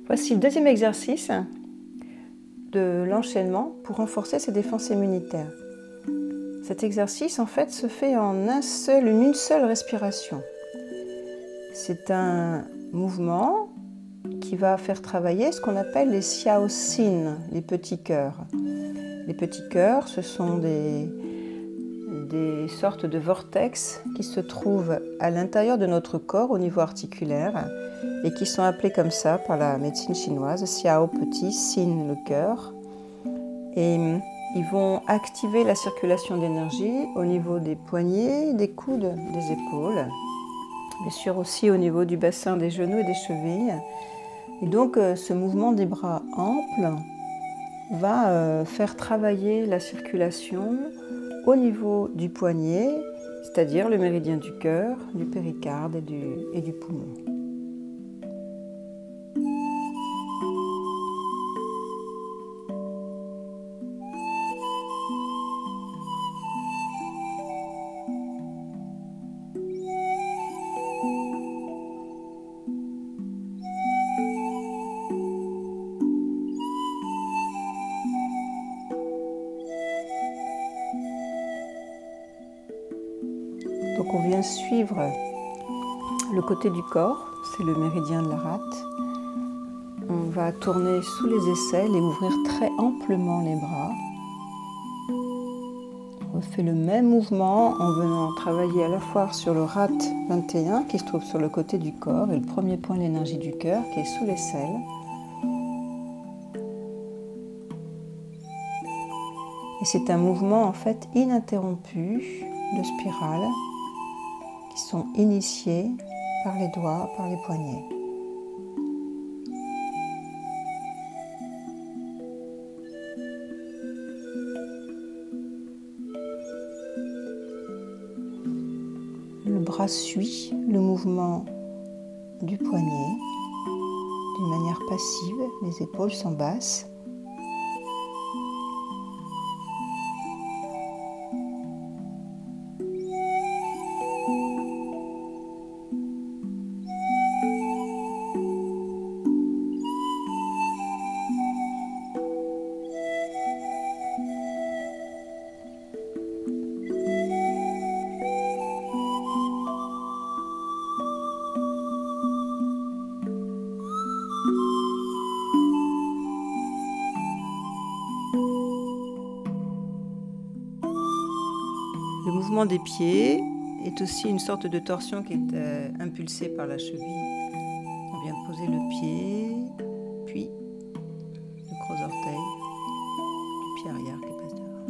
Voici le deuxième exercice de l'enchaînement pour renforcer ses défenses immunitaires. Cet exercice en fait se fait en une seule respiration. C'est un mouvement qui va faire travailler ce qu'on appelle les xiaoxin, les petits cœurs. Les petits cœurs, ce sont des sortes de vortex qui se trouvent à l'intérieur de notre corps au niveau articulaire et qui sont appelés comme ça par la médecine chinoise, xiao petit, xin le cœur. Et ils vont activer la circulation d'énergie au niveau des poignets, des coudes, des épaules, bien sûr aussi au niveau du bassin des genoux et des chevilles. Et donc ce mouvement des bras amples va faire travailler la circulation au niveau du poignet, c'est-à-dire le méridien du cœur, du péricarde et du poumon. Donc on vient suivre le côté du corps, c'est le méridien de la rate. On va tourner sous les aisselles et ouvrir très amplement les bras. On fait le même mouvement en venant travailler à la fois sur le rat 21 qui se trouve sur le côté du corps et le premier point de l'énergie du cœur qui est sous l'aisselle. Et c'est un mouvement en fait ininterrompu de spirales qui sont initiés par les doigts, par les poignets. Le bras suit le mouvement du poignet d'une manière passive, les épaules sont basses. Le mouvement des pieds est aussi une sorte de torsion qui est impulsée par la cheville. On vient poser le pied, puis le gros orteil du pied arrière qui passe devant.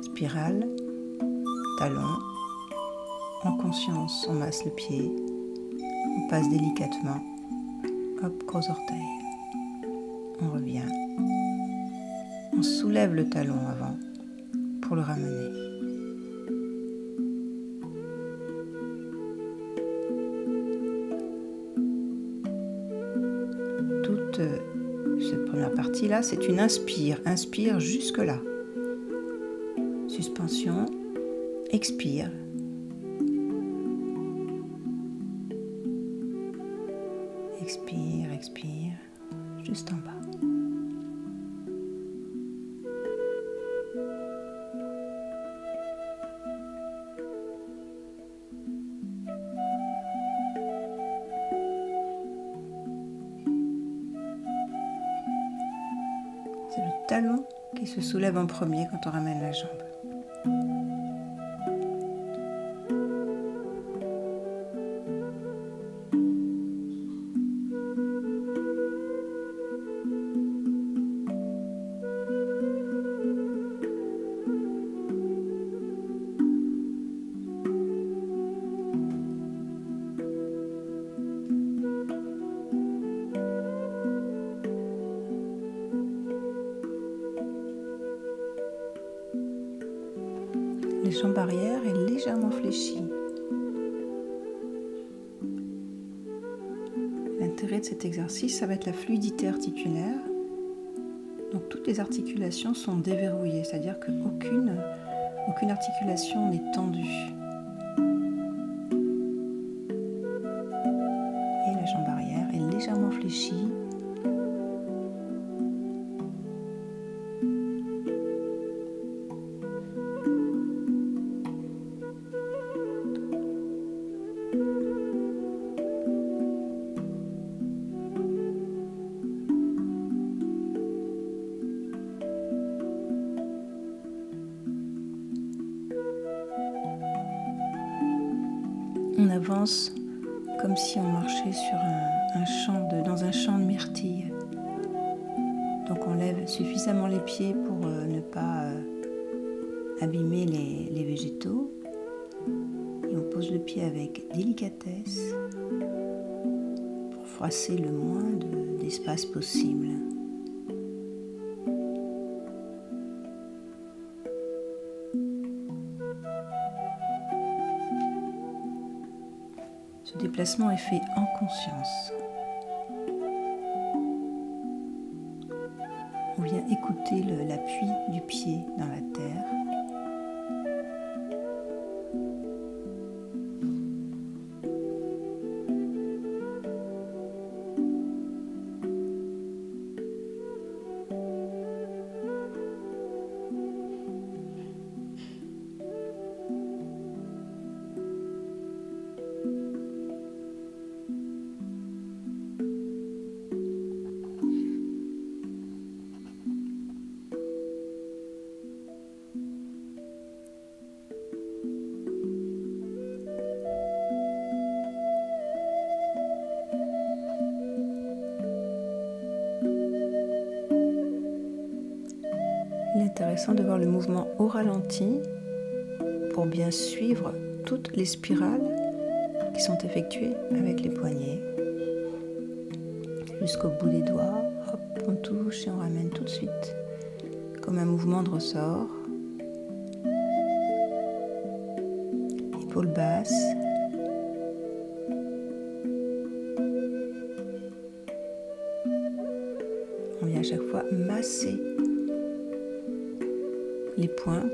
Spirale, talon. En conscience, on masse le pied. On passe délicatement. Hop, gros orteil. On revient. On soulève le talon avant pour le ramener. Toute cette première partie-là, c'est une inspire. Inspire jusque-là. Suspension. Expire. Expire, expire, juste en bas. C'est le talon qui se soulève en premier quand on ramène la jambe. La jambe arrière est légèrement fléchie. L'intérêt de cet exercice, ça va être la fluidité articulaire. Donc toutes les articulations sont déverrouillées, c'est-à-dire qu'aucune articulation n'est tendue. On avance comme si on marchait sur dans un champ de myrtilles. Donc on lève suffisamment les pieds pour ne pas abîmer les végétaux. Et on pose le pied avec délicatesse pour froisser le moins d'espace possible. Ce déplacement est fait en conscience. On vient écouter l'appui du pied dans la terre. Il est intéressant de voir le mouvement au ralenti pour bien suivre toutes les spirales qui sont effectuées avec les poignets. Jusqu'au bout des doigts, hop, on touche et on ramène tout de suite, comme un mouvement de ressort. Épaules basses. On vient à chaque fois masser les poings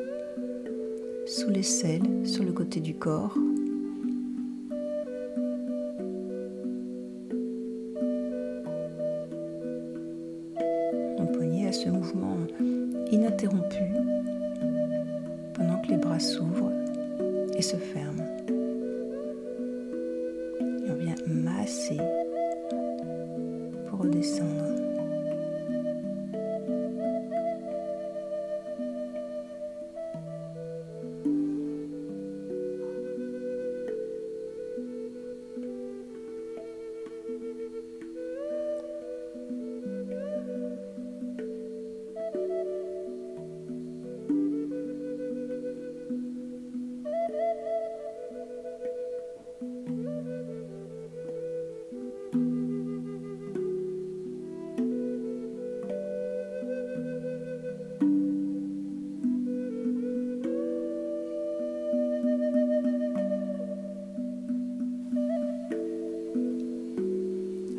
sous l'aisselle, sur le côté du corps. On poignet à ce mouvement ininterrompu pendant que les bras s'ouvrent et se ferment. Et on vient masser pour redescendre.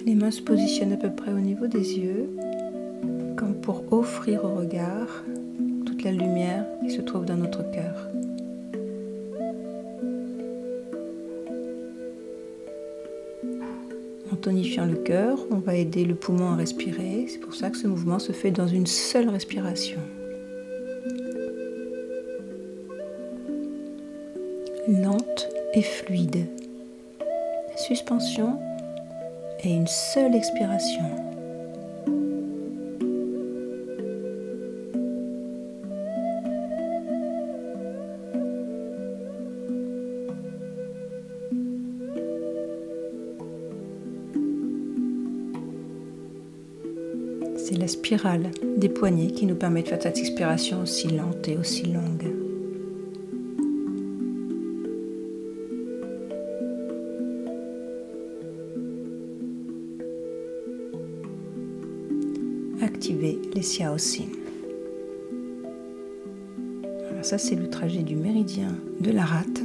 Les mains se positionnent à peu près au niveau des yeux, comme pour offrir au regard toute la lumière qui se trouve dans notre cœur. En tonifiant le cœur, on va aider le poumon à respirer. C'est pour ça que ce mouvement se fait dans une seule respiration. Lente et fluide. Suspension et une seule expiration. C'est la spirale des poignets qui nous permet de faire cette expiration aussi lente et aussi longue. Activer les Xiaoxin. Alors ça, c'est le trajet du méridien de la rate